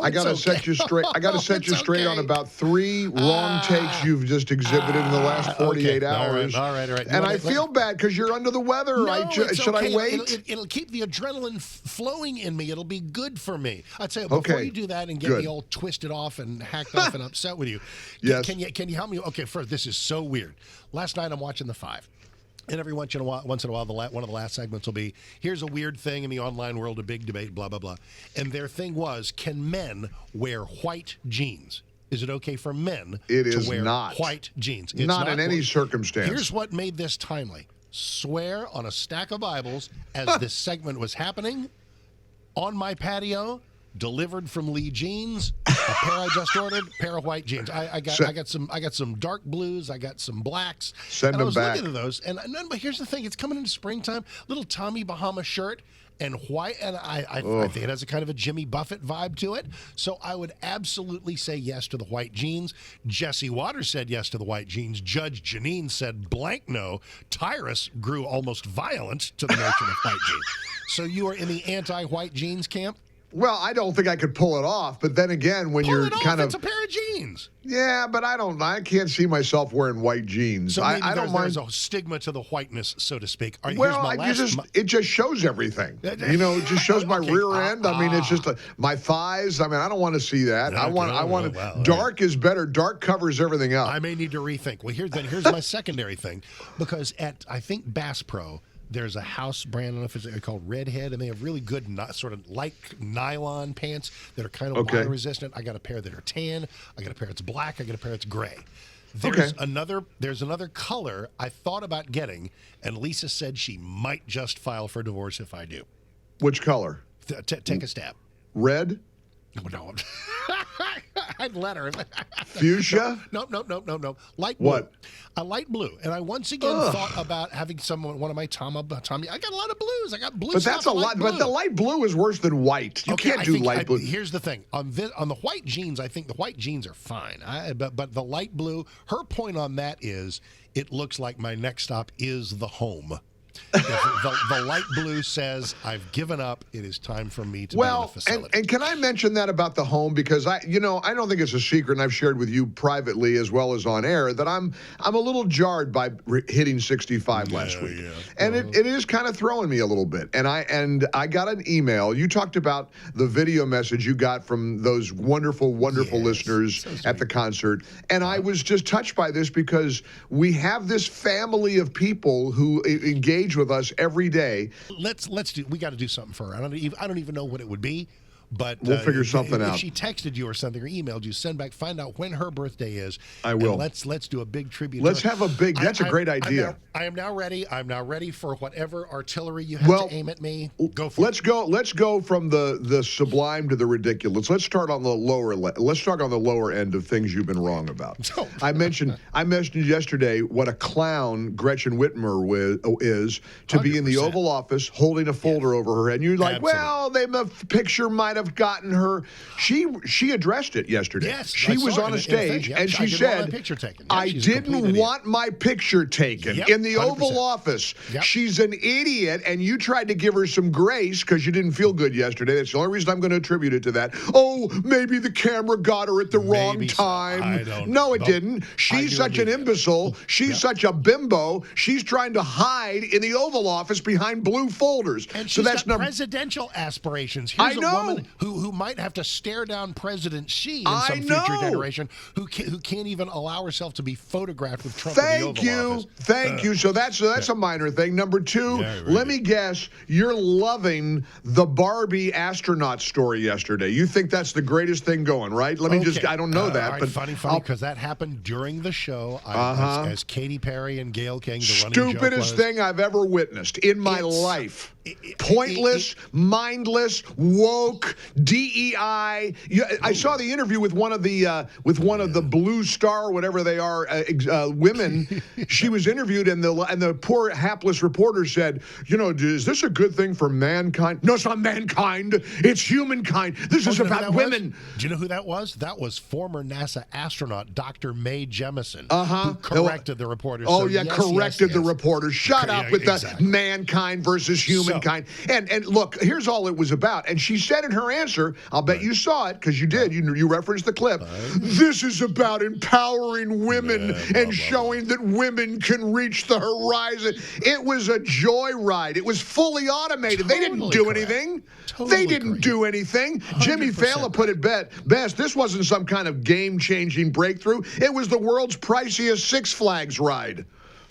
I got to set you straight. I got to set you straight on about 3 wrong takes you've just exhibited in the last 48 hours. All right. And I feel bad because you're under the weather. No, Should I wait? It'll keep the adrenaline flowing in me. It'll be good for me. I'd say before you do that and get me all twisted off and hacked off and upset with you. Yes. Can you help me? Okay, first, this is so weird. Last night I'm watching The Five. And every once in a while, one of the last segments will be, here's a weird thing in the online world, a big debate, blah, blah, blah. And their thing was, can men wear white jeans? Is it okay for men to wear white jeans? It's not in any circumstance. Here's what made this timely. Swear on a stack of Bibles as this segment was happening, on my patio, delivered from Lee Jeans, a pair I just ordered, pair of white jeans. I got some dark blues, I got some blacks. Send them back. I was looking at those, but here's the thing: it's coming into springtime. Little Tommy Bahama shirt and white, and I think it has a kind of a Jimmy Buffett vibe to it. So I would absolutely say yes to the white jeans. Jesse Waters said yes to the white jeans. Judge Janine said blank no. Tyrus grew almost violent to the notion of white jeans. So you are in the anti-white jeans camp? Well, I don't think I could pull it off, but then again, when you're kind of, it's a pair of jeans. Yeah, but I can't see myself wearing white jeans. So I don't mind. There's a stigma to the whiteness, so to speak. It just shows everything. It just shows my rear end. I mean, it's just my thighs. I mean, I don't want to see that. Dark is better. Dark covers everything up. I may need to rethink. Well, here's my secondary thing, because at I think Bass Pro, there's a house brand, I don't know if it's called Redhead, and they have really good sort of light nylon pants that are kind of water resistant. I got a pair that are tan. I got a pair that's black. I got a pair that's gray. There's another color I thought about getting, and Lisa said she might just file for divorce if I do. Which color? Take a stab. Red? No. I'd let her. Fuchsia? No. Light blue. What? A light blue. And I once again thought about having one of my Tommy. I got a lot of blues. I got blue. But that's a lot. But the light blue is worse than white. You can't do light blue. Here's the thing. On the white jeans, I think the white jeans are fine. But the light blue, her point on that is, it looks like my next stop is the home. The light blue says, I've given up. It is time for me to be in the facility. And can I mention that about the home? Because I don't think it's a secret, and I've shared with you privately as well as on air, that I'm a little jarred by hitting 65 last week. Yeah. And it is kind of throwing me a little bit. And I got an email. You talked about the video message you got from those wonderful listeners at the concert. And I was just touched by this, because we have this family of people who engage with us every day. We got to do something for her. I don't even know what it would be, but we'll figure something out. If she texted you or something or emailed you, find out when her birthday is. I will. And let's do a big tribute. Let's have a big. That's a great idea. I am now ready. I'm now ready for whatever artillery you have to aim at me. Go for it. Let's go from the sublime to the ridiculous. Let's start on the lower end of things you've been wrong about. I mentioned yesterday what a clown Gretchen Whitmer is to 100%. Be in the Oval Office holding a folder over her head. And you're like, the picture might have gotten her. She addressed it yesterday. Yes, she was on a stage and she said, I didn't want my picture taken in the 100%. Oval Office. Yep. She's an idiot, and you tried to give her some grace because you didn't feel good yesterday. That's the only reason I'm going to attribute it to that. Oh, maybe the camera got her at the wrong time. No, it didn't. She's such an imbecile. She's such a bimbo. She's trying to hide in the Oval Office behind blue folders. And she's got presidential aspirations. Here's a woman who might have to stare down President Xi in some future generation, who can't even allow herself to be photographed with Trump in the Oval Office. Thank you. So that's a minor thing. Number two, let me guess, you're loving the Barbie astronaut story yesterday. You think that's the greatest thing going, right? Let me I don't know that. Right, but funny, because that happened during the show. As Katy Perry and Gayle King, the running joke stupidest thing I've ever witnessed in my life. Pointless, mindless, woke, DEI. I saw the interview with one of the Blue Star, whatever they are, women. She was interviewed, and the poor hapless reporter said, is this a good thing for mankind? No, it's not mankind. It's humankind. This is about women. Do you know who that was? That was former NASA astronaut Dr. Mae Jemison, who corrected the reporters. Oh, corrected the reporters. Shut up with the mankind versus humankind. kind. And look, here's all it was about. And she said in her answer, I'll bet you saw it because you did. You referenced the clip. This is about empowering women and showing that women can reach the horizon. It was a joyride. It was fully automated. They didn't do anything. They didn't do anything. 100%. Jimmy Fallon put it best. This wasn't some kind of game-changing breakthrough. It was the world's priciest Six Flags ride.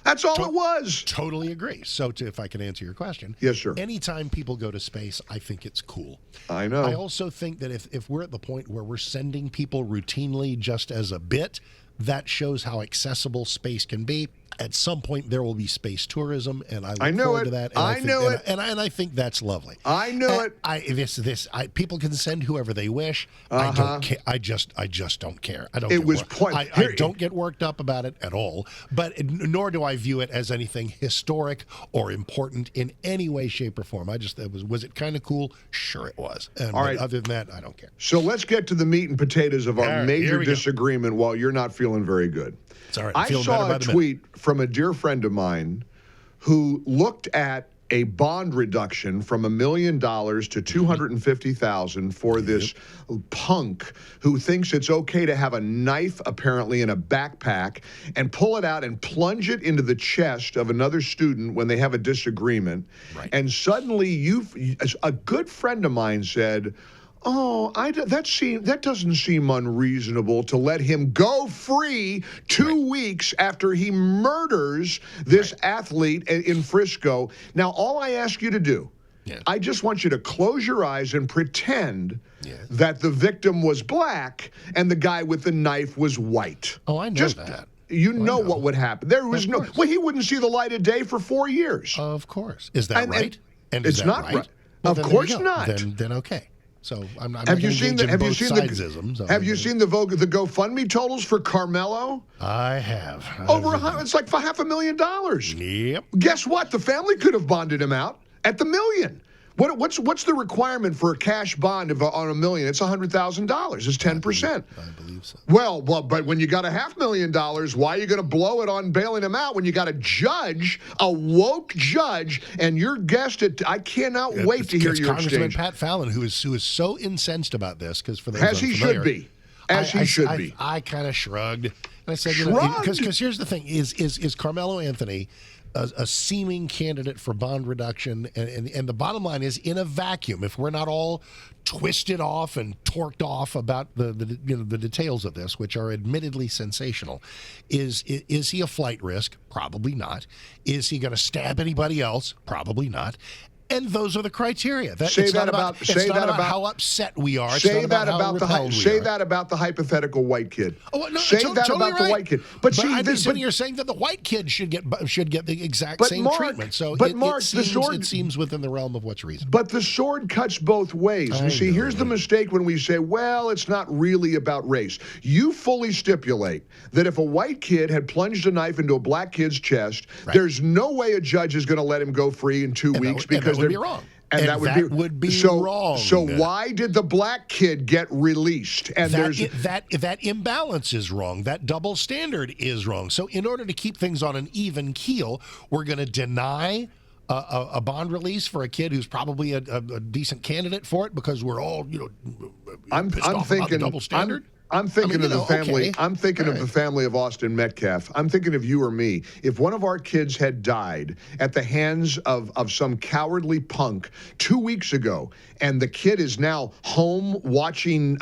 That's all it was. Totally agree. So if I can answer your question. Yes, sir. Anytime people go to space, I think it's cool. I know. I also think that if we're at the point where we're sending people routinely just as a bit, that shows how accessible space can be. At some point, there will be space tourism, and I look forward to that. And I think that's lovely. I know it. People can send whoever they wish. I don't care. I just don't care. I don't. I don't get worked up about it at all. But nor do I view it as anything historic or important in any way, shape, or form. Was it kind of cool? Sure, it was. All right. Other than that, I don't care. So let's get to the meat and potatoes of our major disagreement. While you're not feeling very good. It's all right. I saw a tweet from a dear friend of mine who looked at a bond reduction from $1 million to $250,000 for this punk who thinks it's okay to have a knife apparently in a backpack and pull it out and plunge it into the chest of another student when they have a disagreement. Right. And suddenly a good friend of mine said, that doesn't seem unreasonable to let him go free 2 weeks after he murders this athlete in Frisco. Now, all I ask you to do, I just want you to close your eyes and pretend that the victim was black and the guy with the knife was white. Oh, I know that. You know what would happen. There was he wouldn't see the light of day for 4 years. Of course. Is that right? And it's not right. Well, of course not. Then okay. So I'm not Have you seen the GoFundMe totals for Karmelo? I have. It's like for $500,000. Yep. Guess what? The family could have bonded him out at the $1 million. What's the requirement for a cash bond on $1 million? It's $100,000. It's 10%. I believe so. Well, but when you got $500,000, why are you going to blow it on bailing him out when you got a judge, a woke judge, and your guest? I cannot wait to hear your Congressman exchange. Pat Fallon, who is so incensed about this because for those as he should be. He should be. I kind of shrugged and I said, because here's the thing: is Karmelo Anthony a seeming candidate for bond reduction, and the bottom line is, in a vacuum, if we're not all twisted off and torqued off about the details of this, which are admittedly sensational, is he a flight risk? Probably not. Is he going to stab anybody else? Probably not. And those are the criteria. It's not about how upset we are. Say that about the hypothetical white kid. Oh, no, say that totally about the white kid. But you're saying that the white kid should get the exact same treatment. So it seems within the realm of what's reasonable. But the sword cuts both ways. Here's the mistake when we say, well, it's not really about race. You fully stipulate that if a white kid had plunged a knife into a black kid's chest, there's no way a judge is going to let him go free in 2 weeks because would be wrong. And that would be wrong. So why did the black kid get released? And that imbalance is wrong. That double standard is wrong. So in order to keep things on an even keel, we're going to deny a bond release for a kid who's probably a decent candidate for it because we're all I'm thinking double standard. I'm thinking of the family. Okay. I'm thinking of the family of Austin Metcalf. I'm thinking of you or me. If one of our kids had died at the hands of some cowardly punk 2 weeks ago, and the kid is now home watching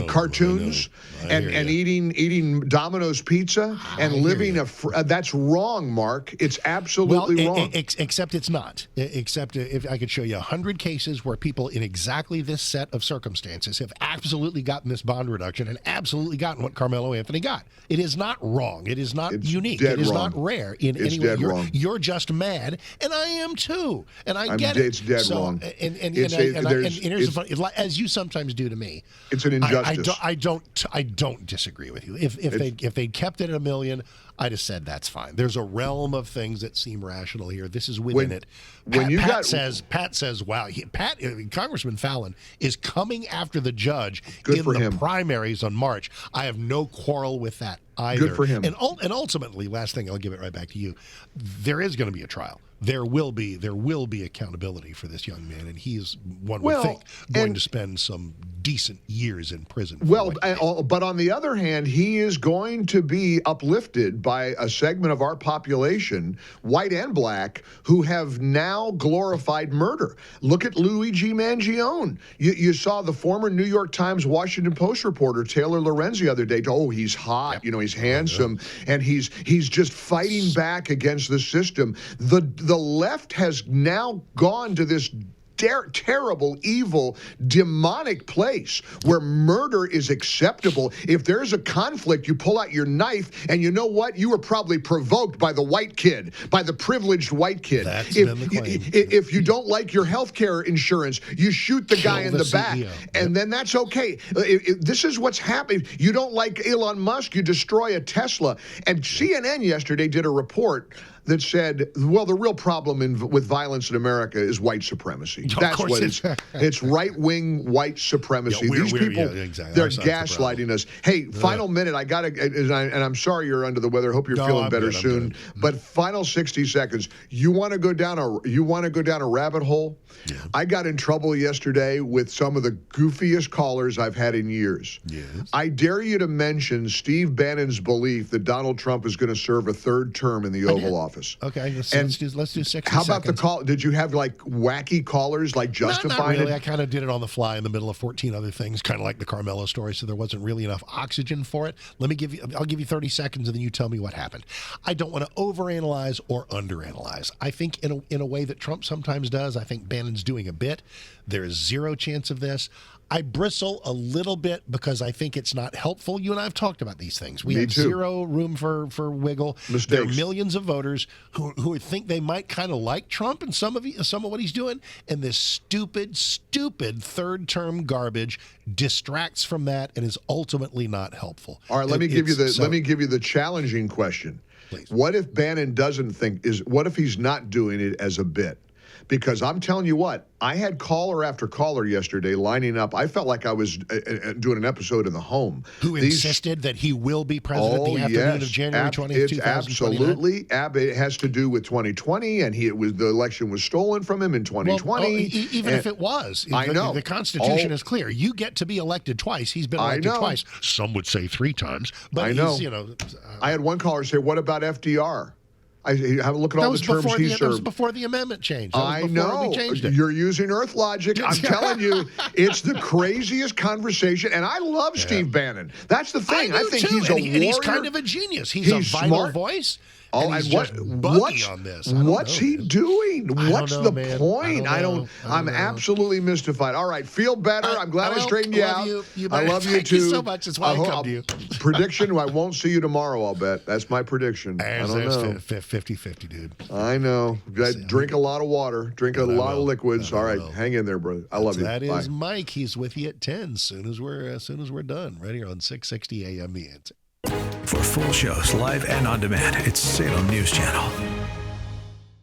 cartoons and eating Domino's pizza and living that's wrong, Mark. It's absolutely wrong. Except it's not. Except if I could show you 100 cases where people in exactly this set of circumstances have absolutely gotten this bond reduction and absolutely gotten what Karmelo Anthony got. It is not wrong. It is not unique. It is not rare in any way. You're just mad, and I am too. And I get it. It's dead wrong. And here's the funny, as you sometimes do to me. It's an injustice. I don't disagree with you. If they'd kept it at $1 million, I'd have said that's fine. There's a realm of things that seem rational here. This is within it. Pat says, wow. Congressman Fallon is coming after the judge in the primaries on March. I have no quarrel with that either. Good for him. And ultimately, last thing, I'll give it right back to you. There is going to be a trial. There will be accountability for this young man, and he is, one would think, going to spend some decent years in prison. But on the other hand, he is going to be uplifted by a segment of our population, white and black, who have now glorified murder. Look at Luigi Mangione. You saw the former New York Times, Washington Post reporter Taylor Lorenz the other day. Oh, he's hot. Yep. You know, he's handsome, and he's just fighting back against the system. The left has now gone to this terrible, evil, demonic place where murder is acceptable. If there's a conflict, you pull out your knife, and you know what? You were probably provoked by the white kid, by the privilleged white kid. That's been the claim. If you don't like your health care insurance, you shoot the guy in the back, and then that's okay. This is what's happening. You don't like Elon Musk, you destroy a Tesla. And CNN yesterday did a report that said, well, the real problem with violence in America is white supremacy. That's what it is. It's right-wing white supremacy. These people, they're gaslighting us. Hey, final minute, I got to, and I'm sorry you're under the weather. Hope you're feeling better soon. But final 60 seconds. You want to go down a rabbit hole? Yeah. I got in trouble yesterday with some of the goofiest callers I've had in years. Yes. I dare you to mention Steve Bannon's belief that Donald Trump is going to serve a third term in the Oval Office. Okay, let's do 60 seconds. How about the call? Did you have like wacky callers like justifying not really. it? I kind of did it on the fly in the middle of 14 other things, kind of like the Karmelo story, so there wasn't really enough oxygen for it. I'll give you 30 seconds, and then you tell me what happened. I don't want to overanalyze or underanalyze. I think in a way that Trump sometimes does, I think Bannon's doing a bit. There is zero chance of this. I bristle a little bit because I think it's not helpful. You and I have talked about these things. We have zero room for wiggle. Mistakes. There are millions of voters who think they might kind of like Trump and some of what he's doing, and this stupid third term garbage distracts from that and is ultimately not helpful. All right, let me give you the challenging question. Please. What if Bannon what if he's not doing it as a bit? Because I'm telling you what, I had caller after caller yesterday lining up. I felt like I was doing an episode in the home. Who insisted that he will be president the afternoon of January 20th, 2029? Absolutely. It has to do with 2020, and the election was stolen from him in 2020. Even if it was. I know. The Constitution is clear. You get to be elected twice. He's been elected twice. Some would say 3 times. But I know. I had one caller say, what about FDR? I have a look at all the terms he served. That was before the amendment changed. I know. We changed it. You're using Earth logic. I'm telling you, it's the craziest conversation. And I love Steve Bannon. That's the thing. I think he's a warrior. And he's kind of a genius. He's a vital smart voice. Oh, and what's he doing? What's the point? I'm absolutely mystified. All right, feel better. I'm glad I straightened you out. I love you too. Thank you so much. That's why I come to you. Prediction, I won't see you tomorrow, I'll bet. That's my prediction. I don't know. 50-50, dude. I know. Drink a lot of water. Drink a lot of liquids. All right, hang in there, brother. I love you. That is Mike. He's with you at 10 as soon as we're done. Right here on 660 AM The Answer. For full shows, live and on demand, it's Salem News Channel.